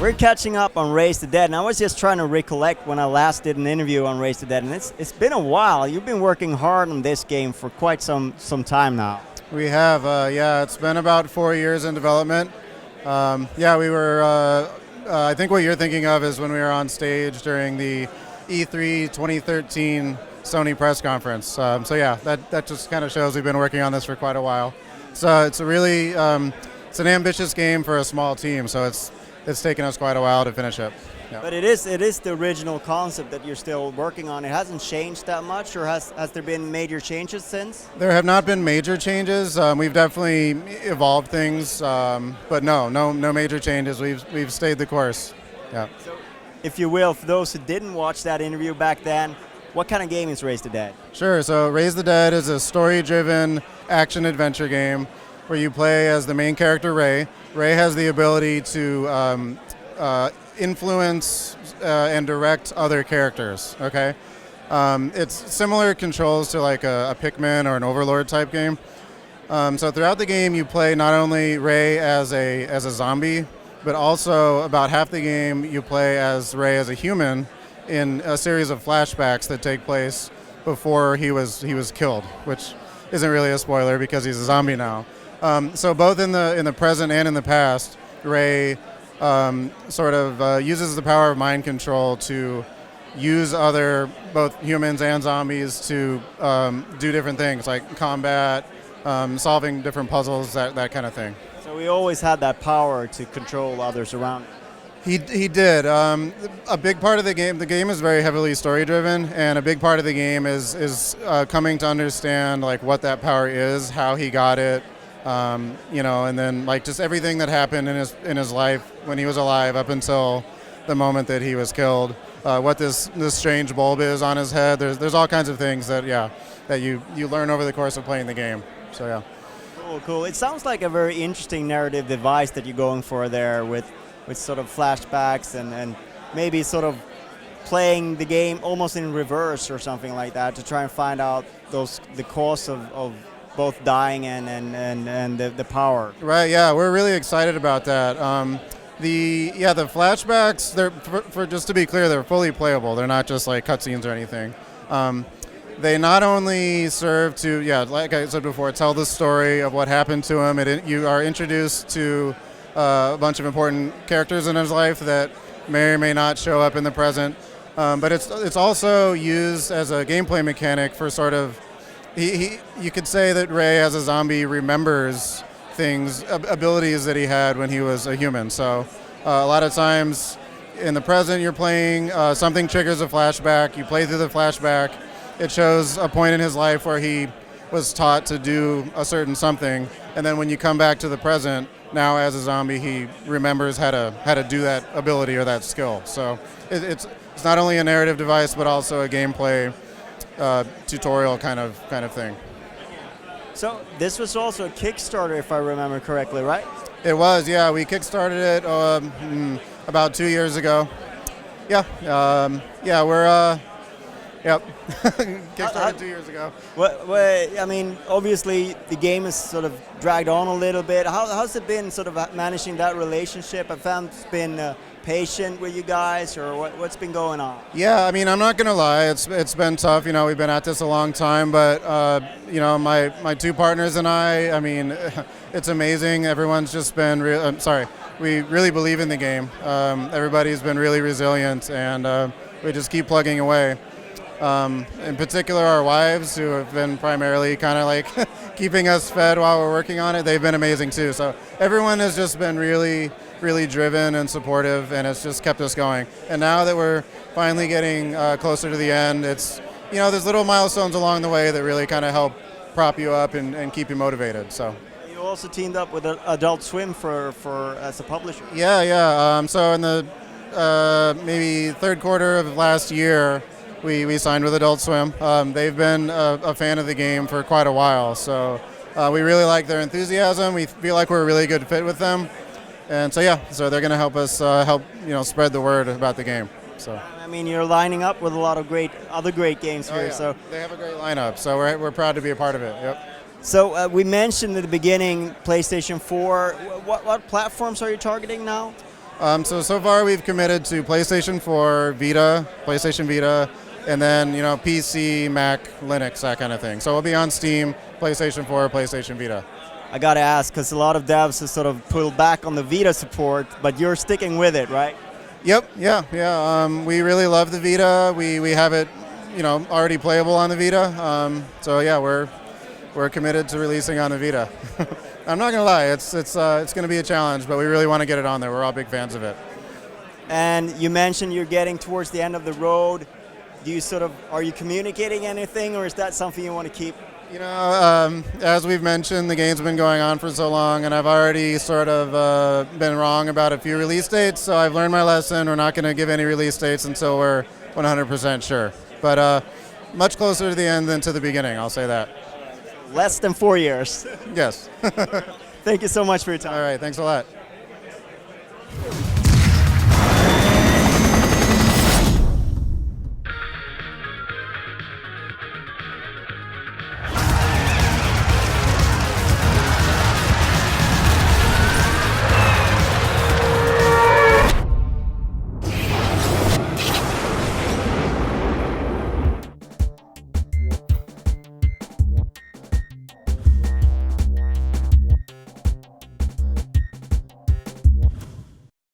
We're catching up on Raise the Dead, and I was just trying to recollect when I last did an interview on Raise the Dead, and it's been a while. You've been working hard on this game for quite some time now. We have, yeah, it's been about 4 years in development. Yeah, we were, I think what you're thinking of is when we were on stage during the E3 2013 Sony press conference. So yeah, that just kind of shows we've been working on this for quite a while. So it's a really, it's an ambitious game for a small team, so it's taken us quite a while to finish it. Yeah. But it is the original concept that you're still working on. It hasn't changed that much, or has there been major changes since? There have not been major changes. We've definitely evolved things, but no major changes. We've stayed the course. Yeah. So, if you will, for those who didn't watch that interview back then, what kind of game is Raise the Dead? Sure. So Raise the Dead is a story-driven action-adventure game where you play as the main character, Ray. Ray has the ability to influence and direct other characters, okay? It's similar controls to like a Pikmin or an Overlord type game. So throughout the game, you play not only Ray as a zombie, but also about half the game you play as Ray as a human in a series of flashbacks that take place before he was killed, which isn't really a spoiler because he's a zombie now. So both in the present and in the past, Ray sort of uses the power of mind control to use other, both humans and zombies, to do different things like combat, solving different puzzles, that kind of thing. So he always had that power to control others around him. He did. A big part of the game is very heavily story driven, and a big part of the game is coming to understand like what that power is, how he got it. You know, and then like just everything that happened in his life when he was alive up until the moment that he was killed. What this strange bulb is on his head. There's all kinds of things that you learn over the course of playing the game. So yeah. Cool. It sounds like a very interesting narrative device that you're going for there with sort of flashbacks and maybe sort of playing the game almost in reverse or something like that to try and find out the cause of both dying and the power. Right. Yeah, we're really excited about that. The flashbacks. They're for just to be clear, they're fully playable. They're not just like cutscenes or anything. They not only serve to like I said before, tell the story of what happened to him. You are introduced to a bunch of important characters in his life that may or may not show up in the present. But it's also used as a gameplay mechanic for sort of. You could say that Ray as a zombie remembers things, abilities that he had when he was a human. So a lot of times in the present you're playing, something triggers a flashback, you play through the flashback, it shows a point in his life where he was taught to do a certain something, and then when you come back to the present, now as a zombie he remembers how to do that ability or that skill. So it's not only a narrative device but also a gameplay tutorial kind of thing. So this was also a Kickstarter, if I remember correctly, right? It was, yeah. We kickstarted it about 2 years ago. Yeah, we're yep. Kickstarted 2 years ago. Well, I mean, obviously the game is sort of dragged on a little bit. How's it been, sort of managing that relationship? I found it's been patient with you guys, or what's been going on? Yeah, I mean, I'm not gonna lie, it's been tough. You know, we've been at this a long time, but you know, my two partners and I mean, it's amazing. Everyone's just been we really believe in the game. Everybody's been really resilient, and we just keep plugging away. In particular, our wives, who have been primarily kind of like keeping us fed while we're working on it, they've been amazing too. So everyone has just been really driven and supportive, and it's just kept us going. And now that we're finally getting closer to the end, it's, you know, there's little milestones along the way that really kind of help prop you up and keep you motivated. So you also teamed up with Adult Swim for as a publisher. Yeah, yeah. So in the maybe third quarter of last year, we signed with Adult Swim. They've been a fan of the game for quite a while, so we really like their enthusiasm. We feel like we're a really good fit with them, and so yeah, so they're going to help us spread the word about the game. So I mean, you're lining up with a lot of other great games here. yeah. So they have a great lineup, so we're proud to be a part of it. Yep. So we mentioned at the beginning PlayStation 4. What platforms are you targeting now? So far we've committed to PlayStation 4, Vita, PlayStation Vita, and then PC, Mac, Linux, that kind of thing. So we'll be on Steam, PlayStation 4, PlayStation Vita. I gotta ask, because a lot of devs have sort of pulled back on the Vita support, but you're sticking with it, right? Yep, yeah. We really love the Vita. We have it, already playable on the Vita. So yeah, we're committed to releasing on the Vita. I'm not gonna lie, it's gonna be a challenge, but we really want to get it on there. We're all big fans of it. And you mentioned you're getting towards the end of the road. Are you communicating anything, or is that something you want to keep? As we've mentioned, the game's been going on for so long, and I've already sort of been wrong about a few release dates, so I've learned my lesson. We're not going to give any release dates until we're 100% sure. But much closer to the end than to the beginning, I'll say that. Less than 4 years. Yes. Thank you so much for your time. All right, thanks a lot.